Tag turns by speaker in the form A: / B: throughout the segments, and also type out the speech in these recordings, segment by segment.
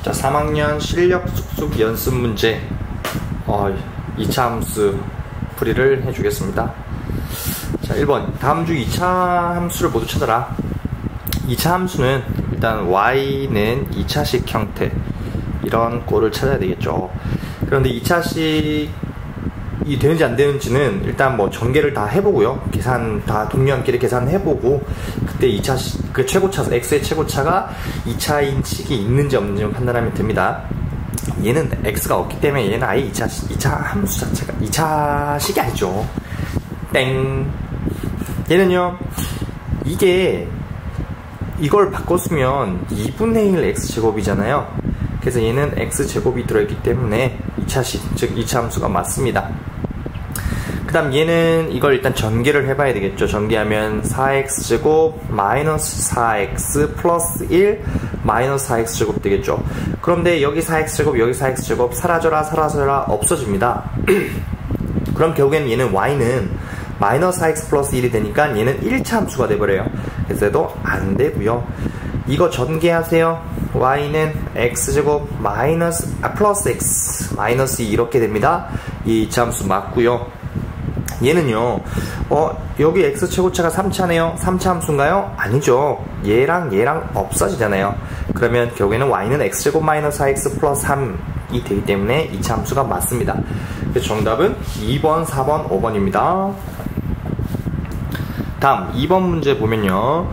A: 자, 3학년 실력 쑥쑥 연습 문제 2차 함수 풀이를 해주겠습니다. 자, 1번 다음 중 2차 함수를 모두 찾아라. 2차 함수는 일단 y는 2차식 형태 이런 꼴을 찾아야 되겠죠. 그런데 2차식이 되는지 안 되는지는 일단 뭐 전개를 다 해보고요. 계산 다 동료함끼리 계산해보고 그때 2차식 그 최고차 x의 최고차가 2차인 식이 있는지 없는지 판단하면 됩니다. 얘는 x가 없기 때문에 얘는 아예 2차 함수 자체가 2차식이 아니죠. 땡. 얘는요, 이걸 바꿨으면 2분의 1 x제곱이잖아요. 그래서 얘는 x제곱이 들어있기 때문에 2차식, 즉 2차 함수가 맞습니다. 그 다음 얘는 이걸 일단 전개를 해봐야 되겠죠. 전개하면 4x제곱 마이너스 4x 플러스 1 마이너스 4x제곱 되겠죠. 그런데 여기 4x제곱 여기 4x제곱 사라져라 없어집니다. 그럼 결국에는 얘는 y는 마이너스 4x 플러스 1이 되니까 얘는 1차 함수가 돼버려요. 그래서 해도 안 되고요. 이거 전개하세요. y는 x제곱 플러스 x 마이너스 2 이렇게 됩니다. 이 2차 함수 맞고요. 얘는요, 여기 x 최고차가 3차네요. 3차 함수인가요? 아니죠. 얘랑 없어지잖아요. 그러면 결국에는 y는 x제곱 마이너스 4x 플러스 3이 되기 때문에 2차 함수가 맞습니다. 그래서 정답은 2번, 4번, 5번입니다. 다음 2번 문제 보면요.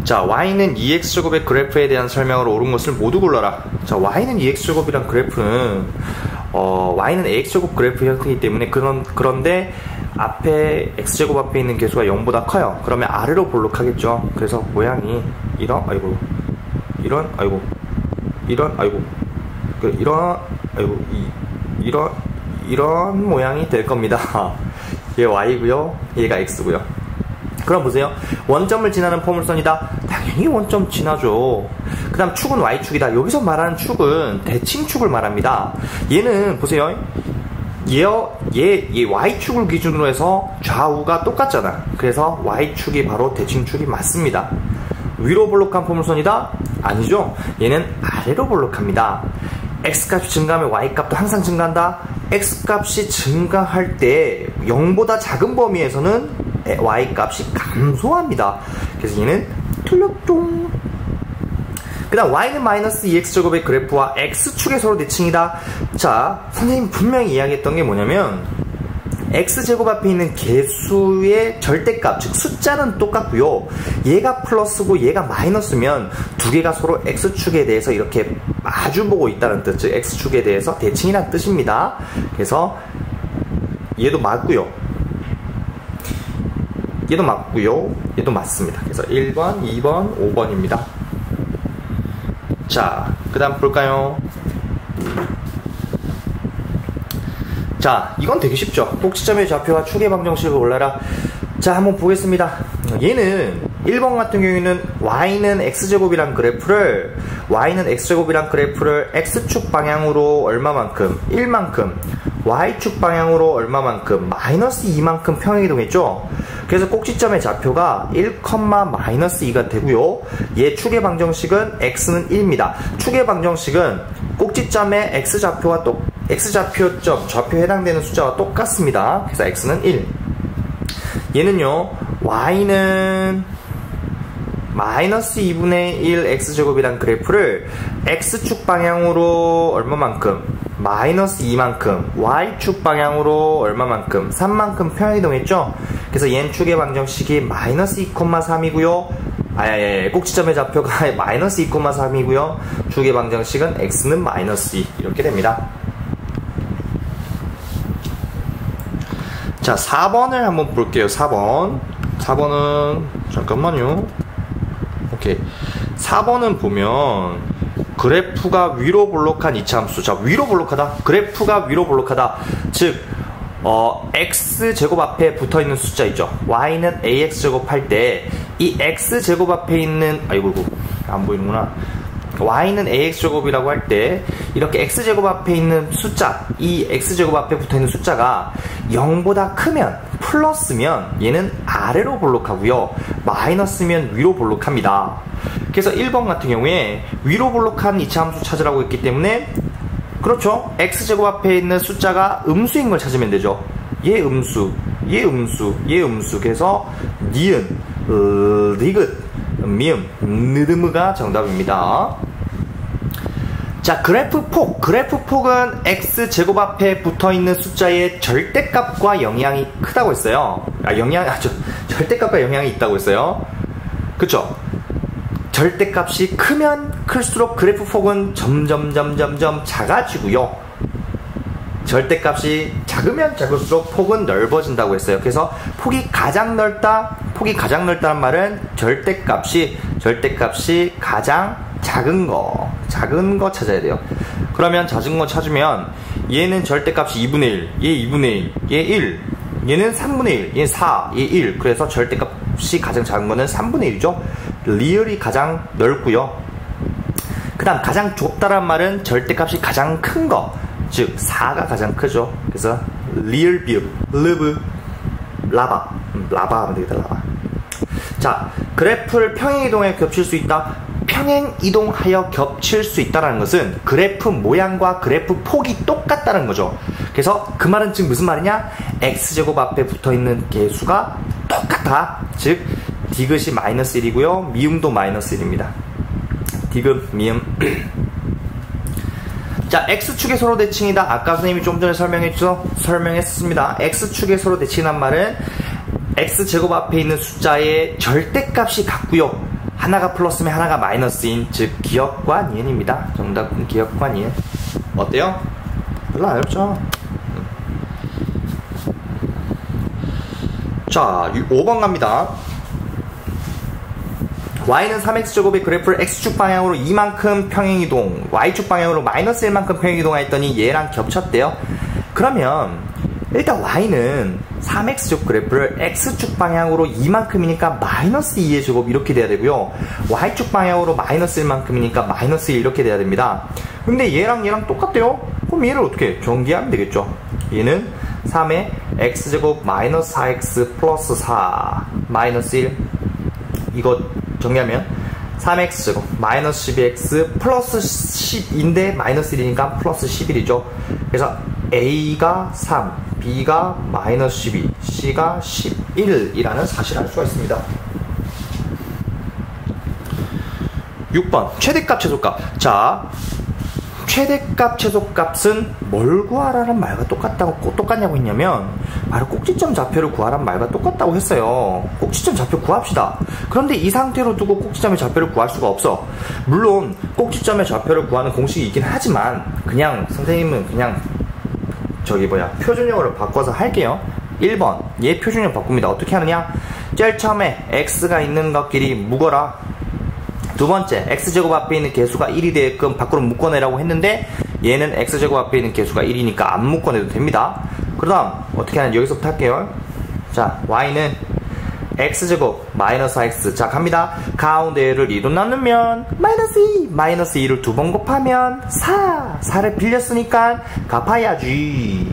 A: 자, y는 2x제곱의 그래프에 대한 설명으로 옳은 것을 모두 골라라. 자, y는 2x제곱이란 그래프는 y는 ax제곱 그래프 형태이기 때문에 그런데 앞에 x제곱 앞에 있는 개수가 0보다 커요. 그러면 아래로 볼록하겠죠. 그래서 모양이 이런 모양이 될 겁니다. 얘 y고요, 얘가 x고요. 그럼 보세요. 원점을 지나는 포물선이다. 당연히 원점 지나죠. 그 다음 축은 y축이다. 여기서 말하는 축은 대칭축을 말합니다. 얘는 보세요. 얘 y축을 기준으로 해서 좌우가 똑같잖아. 그래서 y축이 바로 대칭축이 맞습니다. 위로 볼록한 포물선이다? 아니죠. 얘는 아래로 볼록합니다. x값이 증가하면 y값도 항상 증가한다. x값이 증가할 때 0보다 작은 범위에서는 y값이 감소합니다. 그래서 얘는 틀렸죠. 그 다음 y는 마이너스 2x제곱의 그래프와 x축의 서로 대칭이다. 자, 선생님 분명히 이야기했던 게 뭐냐면 x제곱 앞에 있는 개수의 절대값, 즉 숫자는 똑같고요. 얘가 플러스고 얘가 마이너스면 두 개가 서로 x축에 대해서 이렇게 마주보고 있다는 뜻, 즉 x축에 대해서 대칭이라는 뜻입니다. 그래서 얘도 맞고요. 얘도 맞고요. 얘도 맞습니다. 그래서 1번, 2번, 5번입니다. 자, 그 다음 볼까요? 자, 이건 되게 쉽죠. 꼭지점의 좌표와 축의 방정식을 골라라. 자, 한번 보겠습니다. 얘는 1번 같은 경우에는 y는 x제곱이란 그래프를 x축 방향으로 얼마만큼? 1만큼, y축 방향으로 얼마만큼? 마이너스 2만큼 평행이동했죠. 그래서 꼭지점의 좌표가 1, 마이너스 2가 되고요. 얘 축의 방정식은 x는 1입니다. 축의 방정식은 꼭지점의 x좌표점, 좌표에 해당되는 숫자와 똑같습니다. 그래서 x는 1. 얘는요, y는 마이너스 2분의 1 x제곱이란 그래프를 x축 방향으로 얼마만큼? 마이너스 2만큼, y축 방향으로 얼마만큼? 3만큼 평행이동했죠? 그래서 얘는 축의 방정식이 마이너스 2,3이고요. 꼭지점의 좌표가 마이너스 2,3이고요. 축의 방정식은 x는 마이너스 2 이렇게 됩니다. 자, 4번을 한번 볼게요. 4번은 잠깐만요. 오케이. 4번은 보면 그래프가 위로 볼록한 2차 함수. 자, 위로 볼록하다. 그래프가 위로 볼록하다. 즉 x제곱 앞에 붙어있는 숫자 있죠. y는 ax제곱 할 때 이 x제곱 앞에 있는 안 보이는구나. y는 ax제곱이라고 할 때 이렇게 x제곱 앞에 있는 숫자, 이 x제곱 앞에 붙어있는 숫자가 0보다 크면, 플러스면 얘는 아래로 볼록하고요, 마이너스면 위로 볼록합니다. 그래서 1번 같은 경우에 위로 볼록한 이차함수 찾으라고 했기 때문에 그렇죠. x제곱 앞에 있는 숫자가 음수인 걸 찾으면 되죠. 얘 음수, 얘 음수, 얘 음수. 그래서 니은, 리긋, 미음, 느드무가 정답입니다. 자, 그래프폭은 x제곱 앞에 붙어있는 숫자의 절대값과 영향이 크다고 했어요. 절대값과 영향이 있다고 했어요. 그쵸? 절대값이 크면 클수록 그래프폭은 점점 작아지고요. 절대값이 작으면 작을수록 폭은 넓어진다고 했어요. 그래서 폭이 가장 넓다는 말은 절대값이 가장 작은 거 찾아야 돼요. 그러면 작은 거 찾으면 얘는 절대값이 2분의 1, 얘 2분의 1, 얘 1, 얘는 3분의 1, 얘 4, 얘 1. 그래서 절대값이 가장 작은 거는 3분의 1이죠. 리얼이 가장 넓고요. 그 다음 가장 좁다란 말은 절대값이 가장 큰 거, 즉 4가 가장 크죠. 그래서 리얼 비읍, 르브, 라바 하면 되겠다. 라바. 자, 그래프를 평행이동하여 겹칠 수 있다. 평행이동하여 겹칠 수 있다는 것은 그래프 모양과 그래프 폭이 똑같다는 거죠. 그래서 그 말은 지금 무슨 말이냐? x제곱 앞에 붙어있는 개수가 똑같아. 즉 디귿이 마이너스 1이고요. 미음도 마이너스 1입니다. 디귿, 미음. 자, x축의 서로 대칭이다. 아까 선생님이 좀 전에 설명했습니다. x축의 서로 대칭이란 말은 x제곱 앞에 있는 숫자의 절대값이 같고요. 하나가 플러스면 하나가 마이너스인, 즉 기역과 니은입니다. 정답은 기역과 니은. 어때요? 별로 안 어렵죠? 자, 5번 갑니다. y는 3x제곱의 그래프를 x축 방향으로 이만큼 평행이동, y축 방향으로 마이너스 1만큼 평행이동했더니 얘랑 겹쳤대요. 그러면 일단 y는 3x제곱 그래프를 x축 방향으로 이만큼이니까 마이너스 2의 제곱 이렇게 돼야 되고요. y축 방향으로 마이너스 1만큼이니까 마이너스 1 이렇게 돼야 됩니다. 근데 얘랑 똑같대요. 그럼 얘를 어떻게 전개하면 되겠죠. 얘는 3의 x제곱 마이너스 4x 플러스 4 마이너스 1, 이거 정리하면 3x제곱 마이너스 12x 플러스 10인데 마이너스 1이니까 플러스 11이죠. 그래서 a가 3, b가 마이너스 12, c가 11이라는 사실을 알 수가 있습니다. 6번 최대값 최소값. 자, 최대값 최소값은 뭘 구하라는 말과 똑같냐고 했냐면 바로 꼭지점 좌표를 구하라는 말과 똑같다고 했어요. 꼭지점 좌표 구합시다. 그런데 이 상태로 두고 꼭지점의 좌표를 구할 수가 없어. 물론 꼭지점의 좌표를 구하는 공식이 있긴 하지만 그냥 선생님은 그냥 표준형으로 바꿔서 할게요. 1번 얘 표준형 바꿉니다. 어떻게 하느냐? 제일 처음에 x가 있는 것끼리 묶어라. 두 번째, x제곱 앞에 있는 개수가 1이 되게끔 밖으로 묶어내라고 했는데 얘는 x제곱 앞에 있는 개수가 1이니까 안 묶어내도 됩니다. 그 다음 어떻게 하는지 여기서부터 할게요. 자, y는 x제곱 마이너스 x. 자, 갑니다. 가운데를 2로 나누면 마이너스 2, 마이너스 2를 두 번 곱하면 4를 빌렸으니까 갚아야지.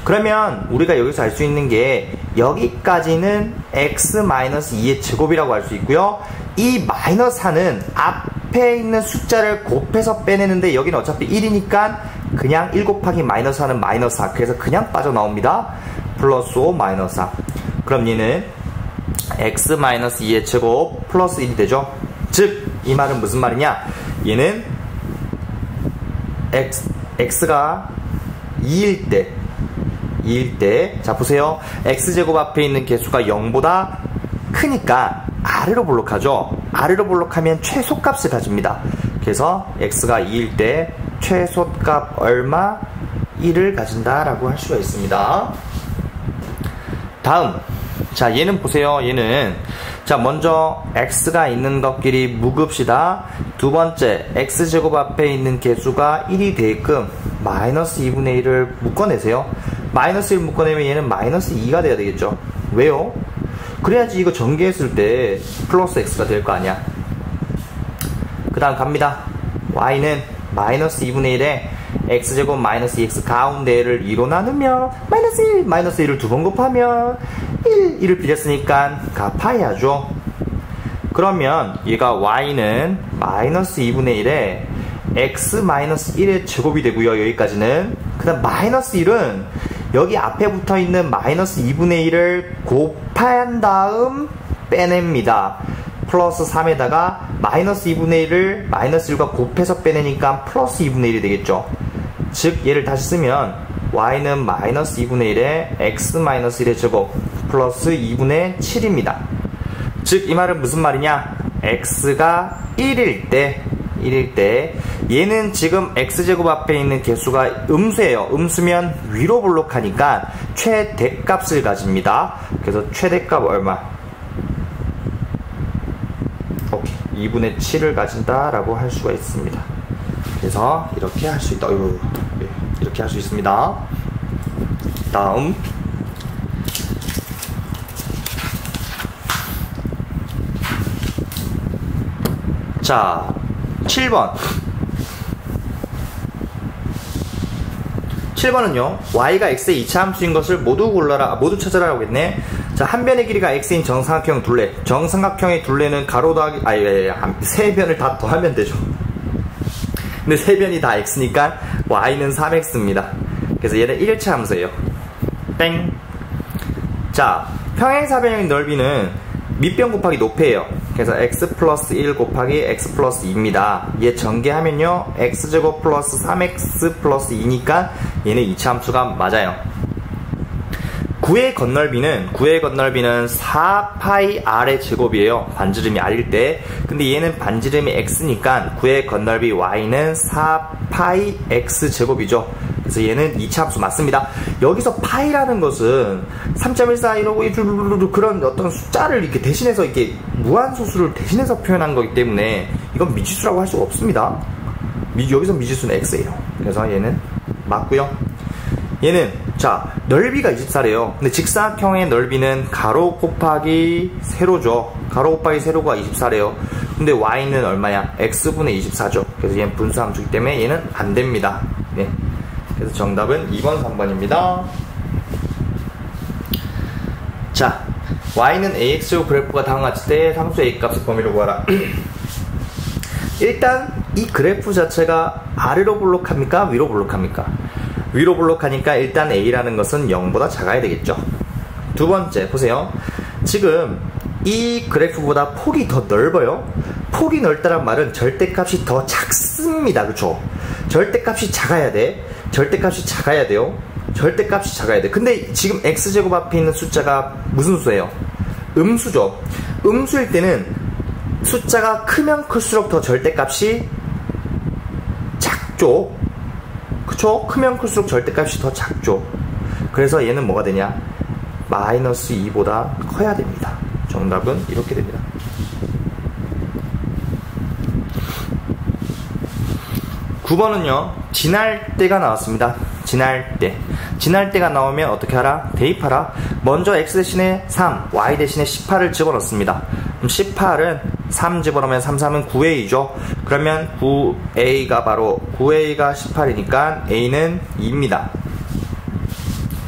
A: 그러면 우리가 여기서 알 수 있는 게 여기까지는 x 마이너스 2의 제곱이라고 할 수 있고요. 이 마이너스 4는 앞에 있는 숫자를 곱해서 빼내는데 여기는 어차피 1이니까 그냥 1 곱하기 마이너스 4는 마이너스 4. 그래서 그냥 빠져나옵니다. 플러스 5 마이너스 4. 그럼 얘는 x 마이너스 2의 제곱 플러스 1이 되죠. 즉 이 말은 무슨 말이냐? 얘는 x가 2일 때 자 보세요. x제곱 앞에 있는 개수가 0보다 크니까 아래로 볼록하죠. 아래로 볼록하면 최소값을 가집니다. 그래서 x가 2일 때 최소값 얼마? 1을 가진다라고 할 수가 있습니다. 다음, 자 얘는 보세요. 얘는 자 먼저 x가 있는 것끼리 묶읍시다. 두 번째, x제곱 앞에 있는 개수가 1이 되게끔 마이너스 2분의 1을 묶어내세요. 마이너스 1 묶어내면 얘는 마이너스 2가 돼야 되겠죠. 왜요? 그래야지 이거 전개했을 때 플러스 x가 될 거 아니야. 그 다음 갑니다. y는 마이너스 2분의 1에 x제곱 마이너스 2x 가운데를 2로 나누면 마이너스 1을 두 번 곱하면 1을 빌렸으니까 갚아야죠. 그러면 얘가 y는 마이너스 2분의 1에 x 마이너스 1의 제곱이 되고요. 여기까지는. 그 다음 마이너스 1은 여기 앞에 붙어있는 마이너스 2분의 1을 곱한 다음 빼냅니다. 플러스 3에다가 마이너스 2분의 1을 마이너스 1과 곱해서 빼내니까 플러스 2분의 1이 되겠죠. 즉 얘를 다시 쓰면 y는 마이너스 2분의 1에 x 마이너스 1의 제곱 플러스 2분의 7입니다. 즉 이 말은 무슨 말이냐, x가 1일 때 얘는 지금 x제곱 앞에 있는 개수가 음수예요. 음수면 위로 볼록하니까 최대값을 가집니다. 그래서 최대값 얼마? 오케이, 2분의 7을 가진다라고 할 수가 있습니다. 그래서 이렇게 할 수 있다. 이렇게 할 수 있습니다. 다음 자 7번 7번은요 y가 x의 이차함수인 것을 모두 찾아라고 했네. 자, 한 변의 길이가 x인 정삼각형 둘레, 정삼각형의 둘레는 가로 더하기 세 변을 다 더하면 되죠. 근데 세 변이 다 x니까 y는 3x입니다. 그래서 얘는 1차 함수예요. 땡. 자, 평행사변형의 넓이는 밑변 곱하기 높이에요. 그래서 x 플러스 1 곱하기 x 플러스 2입니다. 얘 전개하면요 x제곱 플러스 3x 플러스 2니까 얘는 2차 함수가 맞아요. 구의 건널비는 4파이 r의 제곱이에요. 반지름이 r일 때. 근데 얘는 반지름이 x니까 구의 건널비 y는 4파이 x 제곱이죠. 그래서 얘는 2차 함수 맞습니다. 여기서 파이라는 것은 3.14 이러고 그런 어떤 숫자를 이렇게 대신해서 이렇게 무한소수를 대신해서 표현한 거기 때문에 이건 미지수라고 할 수가 없습니다. 여기서 미지수는 x예요. 그래서 얘는 맞고요. 얘는 자 넓이가 24래요. 근데 직사각형의 넓이는 가로 곱하기 세로죠. 가로 곱하기 세로가 24래요. 근데 y는 얼마야? x분의 24죠. 그래서 얘는 분수함수이기 때문에 얘는 안됩니다. 네. 그래서 정답은 2번 3번입니다 자, y는 ax제곱 그래프가 다음과 같을 때 상수 a값의 범위를 구하라. 일단 이 그래프 자체가 아래로 볼록합니까? 위로 볼록합니까? 위로 볼록하니까 일단 a라는 것은 0보다 작아야 되겠죠. 두 번째 보세요. 지금 이 그래프보다 폭이 더 넓어요. 폭이 넓다란 말은 절대값이 더 작습니다. 그쵸? 절대값이 작아야 돼. 절대값이 작아야 돼요. 절대값이 작아야 돼. 근데 지금 x제곱 앞에 있는 숫자가 무슨 수예요? 음수죠. 음수일 때는 숫자가 크면 클수록 더 절대값이 작죠. 그쵸? 크면 클수록 절대값이 더 작죠. 그래서 얘는 뭐가 되냐? 마이너스 2보다 커야 됩니다. 정답은 이렇게 됩니다. 9번은요 지날 때가 나왔습니다. 지날 때가 나오면 어떻게 하라? 대입하라. 먼저 x 대신에 3, y 대신에 18을 집어넣습니다. 그럼 18은 3 집어넣으면 3, 3은 9a죠. 그러면 9a가 바로 9a가 18이니까 a는 2입니다.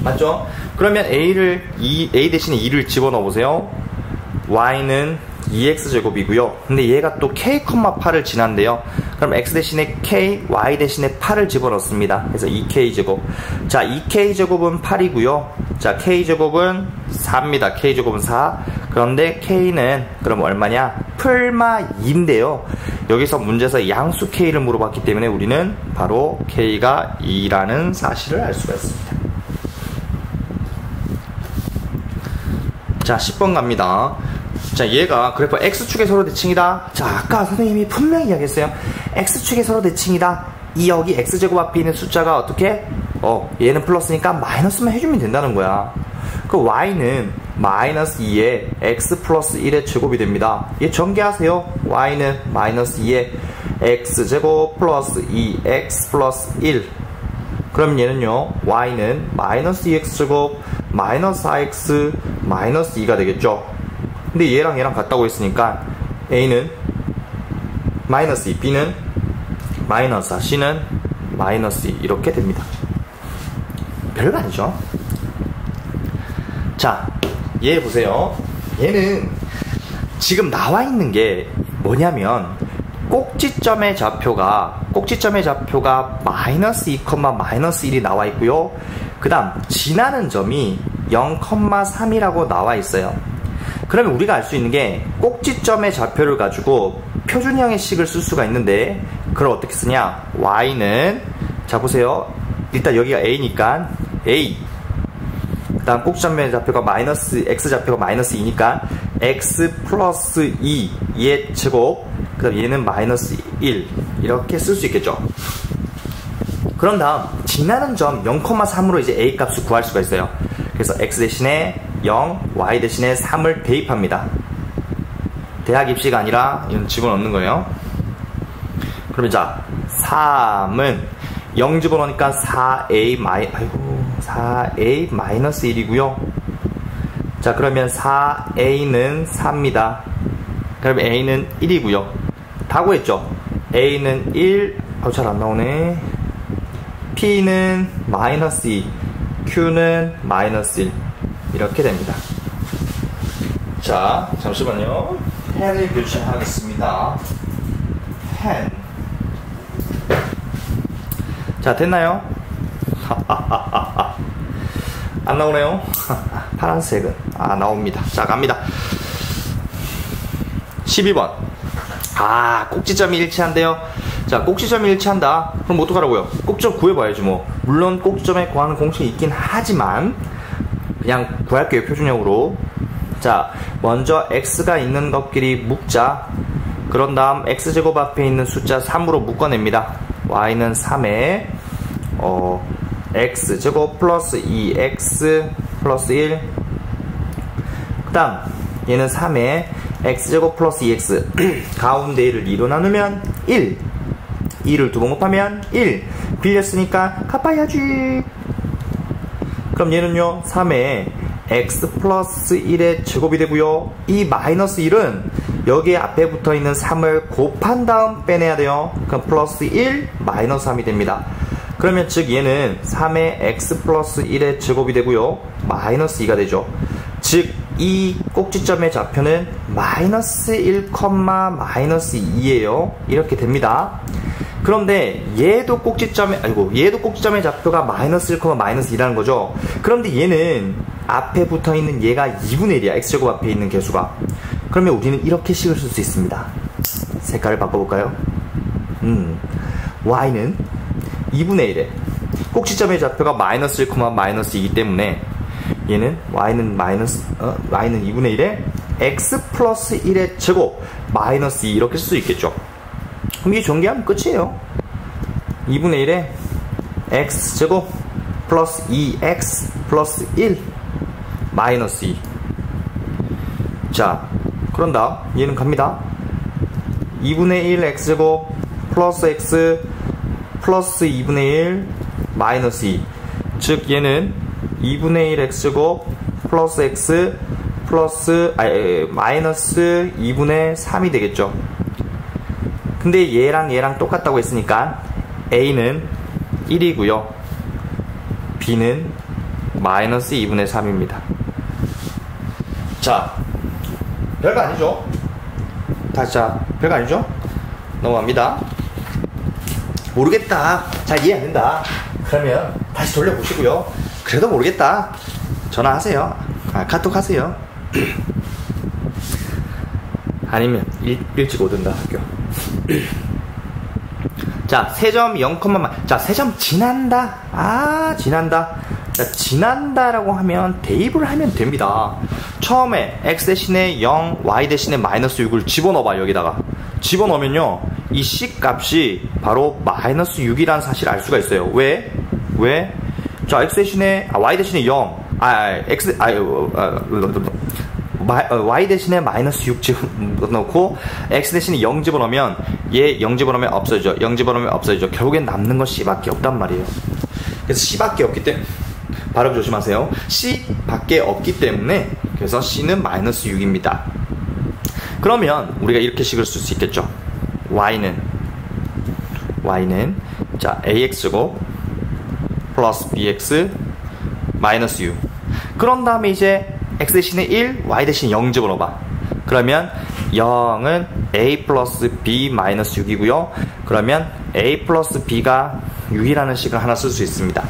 A: 맞죠? 그러면 a 대신에 2를 집어넣어 보세요. y는 2x제곱이고요. 근데 얘가 또 k, 8을 지난대요. 그럼 x 대신에 k, y 대신에 8을 집어넣습니다. 그래서 2k제곱. 자, 2k제곱은 8이고요. 자, k제곱은 4입니다. k제곱은 4. 그런데 k는 그럼 얼마냐? 풀마 2인데요. 여기서 문제에서 양수 k를 물어봤기 때문에 우리는 바로 k가 2라는 사실을 알 수가 있습니다. 자, 10번 갑니다. 자, 얘가 그래프 x축의 서로 대칭이다. 자, 아까 선생님이 분명히 이야기했어요. x축의 서로 대칭이다. 이 여기 x제곱 앞에 있는 숫자가 어떻게? 얘는 플러스니까 마이너스만 해주면 된다는 거야. 그 y는 마이너스 2에 x 플러스 1의 제곱이 됩니다. 얘 전개하세요. y는 마이너스 2에 x제곱 플러스 2x 플러스 1. 그럼 얘는요, y는 마이너스 2x제곱 마이너스 4x 마이너스 2가 되겠죠. 근데 얘랑 같다고 했으니까 a는 마이너스 2, b는 마이너스 4, c는 마이너스 2 이렇게 됩니다. 별거 아니죠. 자, 얘 보세요. 얘는 지금 나와 있는 게 뭐냐면 꼭지점의 좌표가 마이너스 2, 마이너스 1이 나와 있고요. 그 다음 지나는 점이 0,3이라고 나와 있어요. 그러면 우리가 알 수 있는 게 꼭지점의 좌표를 가지고 표준형의 식을 쓸 수가 있는데, 그걸 어떻게 쓰냐? y는, 자 보세요, 일단 여기가 a니까 a, 그 다음 꼭지점의 좌표가 마이너스, x좌표가 마이너스 2니까 x 플러스 2의 제곱, 그 다음 얘는 마이너스 1, 이렇게 쓸 수 있겠죠. 그런 다음 지나는 점 0,3으로 이제 a 값을 구할 수가 있어요. 그래서 x 대신에 0, y 대신에 3을 대입합니다. 대학 입시가 아니라 이건 집어넣는 거예요. 그러면 자, 3은 0 집어넣으니까 4a 마이너스 1이고요. 자, 그러면 4a는 4입니다. 그러면 a는 1이고요. 다 구했죠? a는 1, 잘 안 나오네. p는 마이너스 2, q는 마이너스 1, 이렇게 됩니다. 자, 잠시만요. 펜을 교체하겠습니다. 펜. 자, 됐나요? 안 나오네요. 파란색은 나옵니다. 자, 갑니다. 12번. 꼭지점이 일치한대요. 자, 꼭지점이 일치한다. 그럼 어떡하라고요? 꼭지점 구해봐야지 뭐. 물론 꼭지점에 구하는 공식이 있긴 하지만 그냥 구할게요, 표준형으로. 자, 먼저 x가 있는 것끼리 묶자. 그런 다음 x제곱 앞에 있는 숫자 3으로 묶어냅니다. y는 3에 x제곱 플러스 2x 플러스 1, 그 다음 얘는 3에 x제곱 플러스 2x 가운데 1을 2로 나누면 1, 2를 2번 곱하면 1, 빌렸으니까 갚아야지. 그럼 얘는요 3에 x 플러스 1의 제곱이 되고요. 이 마이너스 1은 여기에 앞에 붙어있는 3을 곱한 다음 빼내야 돼요. 그럼 플러스 1 마이너스 3이 됩니다. 그러면 즉 얘는 3의 x 플러스 1의 제곱이 되고요. 마이너스 2가 되죠. 즉 이 꼭지점의 좌표는 마이너스 1, 마이너스 2예요. 이렇게 됩니다. 그런데 얘도 꼭지점의 좌표가 마이너스 1, 마이너스 2라는 거죠. 그런데 얘는 앞에 붙어있는 얘가 2분의 1이야. x제곱 앞에 있는 개수가. 그러면 우리는 이렇게 식을 쓸 수 있습니다. 색깔을 바꿔볼까요? y는 2분의 1에 꼭지점의 좌표가 마이너스 1, 마이너스 2이기 때문에 얘는 y는 2분의 1에 x 플러스 1의 제곱 마이너스 2 이렇게 쓸 수 있겠죠. 그럼 이게 전개하면 끝이에요. 2분의 1에 x제곱 플러스 2x 플러스 1 마이너스 2. 자, 그런 다음 얘는 갑니다. 2분의 1 x제곱 플러스 x 플러스 2분의 1 마이너스 2. 즉 얘는 2분의 1 x제곱 플러스 x 플러스 마이너스 2분의 3이 되겠죠. 근데 얘랑 똑같다고 했으니까 a는 1이고요. b는 마이너스 2분의 3입니다. 자, 별거 아니죠? 자, 별거 아니죠? 넘어갑니다. 모르겠다, 잘 이해 안 된다, 그러면 다시 돌려보시고요. 그래도 모르겠다, 전화하세요. 카톡 하세요. 아니면 일찍 오든가 학교. 자, 세점 0, 자, 세점 지난다. 지난다. 자, 지난다라고 하면 대입을 하면 됩니다. 처음에 x 대신에 0, y 대신에 마이너스 6을 집어넣어봐. 여기다가 집어넣으면요 이 C 값이 바로 마이너스 6이라는 사실을 알 수가 있어요. 왜? 자, x 대신에 y 대신에 0, y 대신에 마이너스 6 집어넣고 x 대신에 0 집어넣으면 얘 0 집어넣으면 없어지죠. 0 집어넣으면 없어지죠. 결국엔 남는 건 C밖에 없단 말이에요. 그래서 C밖에 없기 때문에 발음 조심하세요. C밖에 없기 때문에 그래서 C는 마이너스 6입니다. 그러면 우리가 이렇게 식을 쓸 수 있겠죠. Y는 자, AX고 플러스 BX 마이너스 U. 그런 다음에 이제 X 대신에 1, Y 대신에 0 집어넣어봐. 그러면 0은 a 플러스 b 마이너스 6이고요. 그러면 a 플러스 b가 6이라는 식을 하나 쓸 수 있습니다.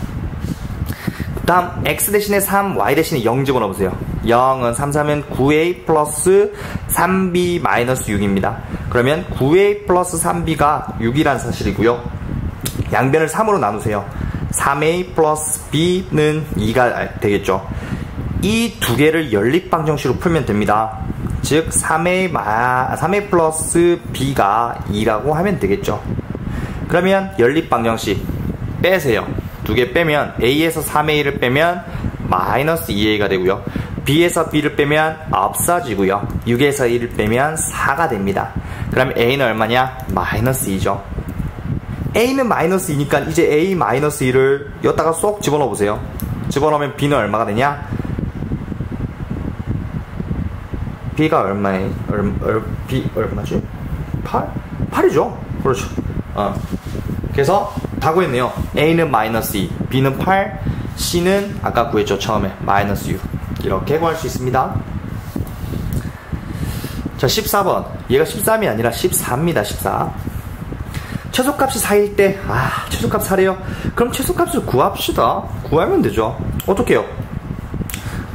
A: 그 다음 x 대신에 3, y 대신에 0 집어넣어보세요. 0은 3, 3은 9a 플러스 3b 마이너스 6입니다. 그러면 9a 플러스 3b가 6이라는 사실이고요. 양변을 3으로 나누세요. 3a 플러스 b는 2가 되겠죠. 이 두 개를 연립방정식으로 풀면 됩니다. 즉 3a 플러스 b가 2라고 하면 되겠죠. 그러면 연립방정식 빼세요. 두 개 빼면 a에서 3a를 빼면 마이너스 2a가 되고요. b에서 b를 빼면 없어지고요. 6에서 1을 빼면 4가 됩니다. 그럼 a는 얼마냐? 마이너스 2죠. a는 마이너스 2니까 이제 a 마이너스 2를 여기다가 쏙 집어넣어 보세요. 집어넣으면 b는 얼마가 되냐? b가 얼마에? b 얼마지? 8? 8이죠. 그렇죠. 그래서 다 구했네요. a는 마이너스 2, b는 8, c는 아까 구했죠. 처음에 마이너스 6. 이렇게 구할 수 있습니다. 자, 14번. 얘가 13이 아니라 14입니다. 14. 최소값이 4일 때, 최소값 4래요. 그럼 최소값을 구합시다. 구하면 되죠. 어떻게 해요?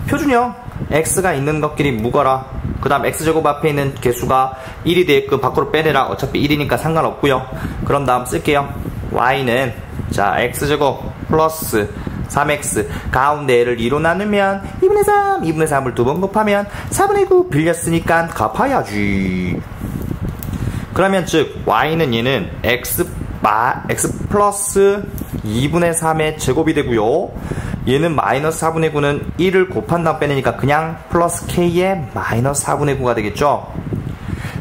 A: 표준형 x가 있는 것끼리 묵어라. 그 다음 x제곱 앞에 있는 개수가 1이 되게끔 밖으로 빼내라. 어차피 1이니까 상관없고요. 그런 다음 쓸게요. y는 자 x제곱 플러스 3x 가운데 를 2로 나누면 2분의 3, 2분의 3을 두 번 곱하면 4분의 9 빌렸으니까 갚아야지. 그러면 즉 y는 얘는 x 플러스 2분의 3의 제곱이 되고요. 얘는 마이너스 4분의 9는 1을 곱한 다음 빼내니까 그냥 플러스 k의 마이너스 4분의 9가 되겠죠.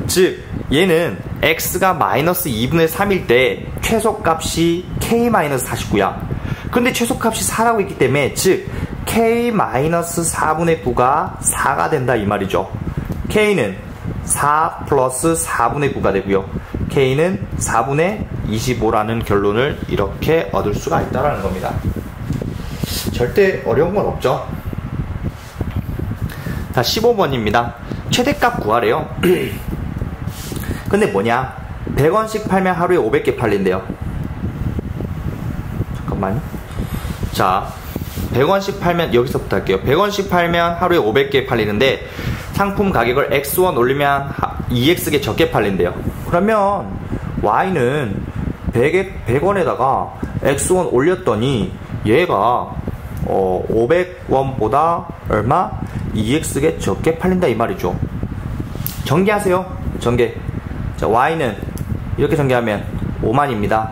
A: 즉 얘는 x가 마이너스 2분의 3일 때 최소값이 k 마이너스 49야. 근데 최소값이 4라고 있기 때문에 즉 k 마이너스 4분의 9가 4가 된다 이 말이죠. k는 4 플러스 4분의 9가 되고요. k는 4분의 25라는 결론을 이렇게 얻을 수가 있다는 겁니다. 절대 어려운 건 없죠. 자, 15번입니다. 최대값 구하래요. 근데 뭐냐? 100원씩 팔면 하루에 500개 팔린대요. 잠깐만. 자, 100원씩 팔면, 여기서부터 할게요. 100원씩 팔면 하루에 500개 팔리는데 상품 가격을 x1 올리면 2x개 적게 팔린대요. 그러면 y는 100원에다가 x1 올렸더니 얘가 500원보다 얼마? 2x개 적게 팔린다 이 말이죠. 전개하세요. 전개. 자, y는 이렇게 전개하면 5만입니다.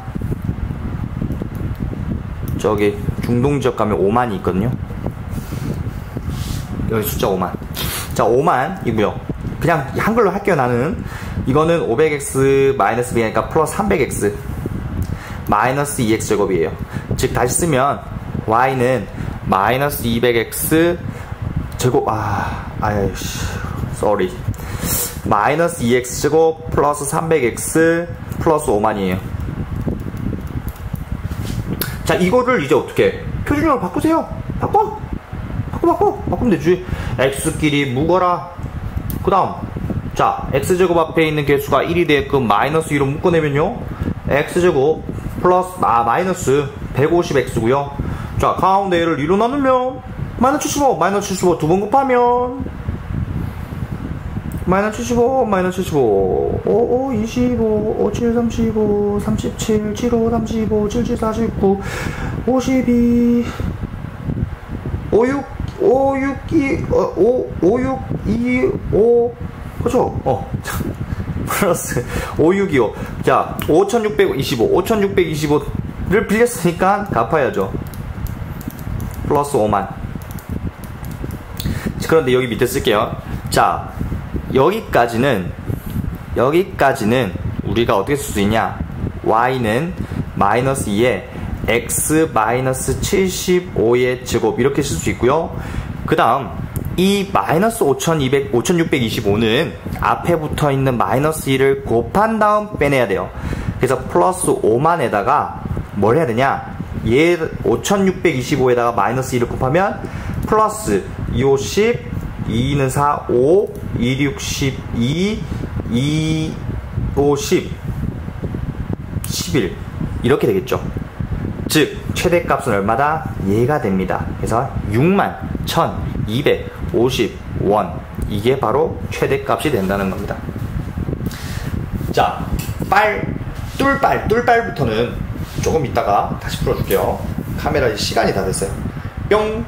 A: 저기 중동지역 가면 5만이 있거든요. 여기 숫자 5만. 자, 5만이고요. 그냥 한글로 할게요. 나는 이거는 500x 마이너스 b니까 플러스 300x 마이너스 2x 제곱이에요. 즉 다시 쓰면 y는 마이너스 200x 제곱 sorry 마이너스 2x 제곱 플러스 300x 플러스 5만이에요. 자, 이거를 이제 어떻게 표준형으로 바꾸세요. 바꾸면 되지. x끼리 묵어라. 그 다음 자 x제곱 앞에 있는 개수가 1이 되게끔 마이너스 2로 묶어내면요 x제곱 플러스 마이너스 150x고요 자 가운데 얘를 2로 나누면 마이너스 75 두 번 곱하면 마이너스 75 5, 5, 25 5, 7, 35 37 7, 5, 35 7, 7, 49 52 5, 6 2 5 그쵸? 플러스 5, 6, 2, 5 자 5625를 빌렸으니까 갚아야죠. 플러스 5만. 그런데 여기 밑에 쓸게요. 자 여기까지는 우리가 어떻게 쓸 수 있냐? y는 마이너스 2에 x 마이너스 75의 제곱 이렇게 쓸 수 있고요. 그 다음 이 마이너스 5625는 앞에 붙어있는 마이너스 2를 곱한 다음 빼내야 돼요. 그래서 플러스 5만에다가 뭘 해야 되냐? 얘 5625에다가 마이너스 2를 곱하면 플러스 2, 50 2는 4 5 2, 6, 12 2, 5, 10, 11 이렇게 되겠죠. 즉 최대값은 얼마다? 얘가 됩니다. 그래서 61,250원 이게 바로 최대값이 된다는 겁니다. 자, 뚫발부터는 조금 이따가 다시 풀어줄게요. 카메라 시간이 다 됐어요. 뿅.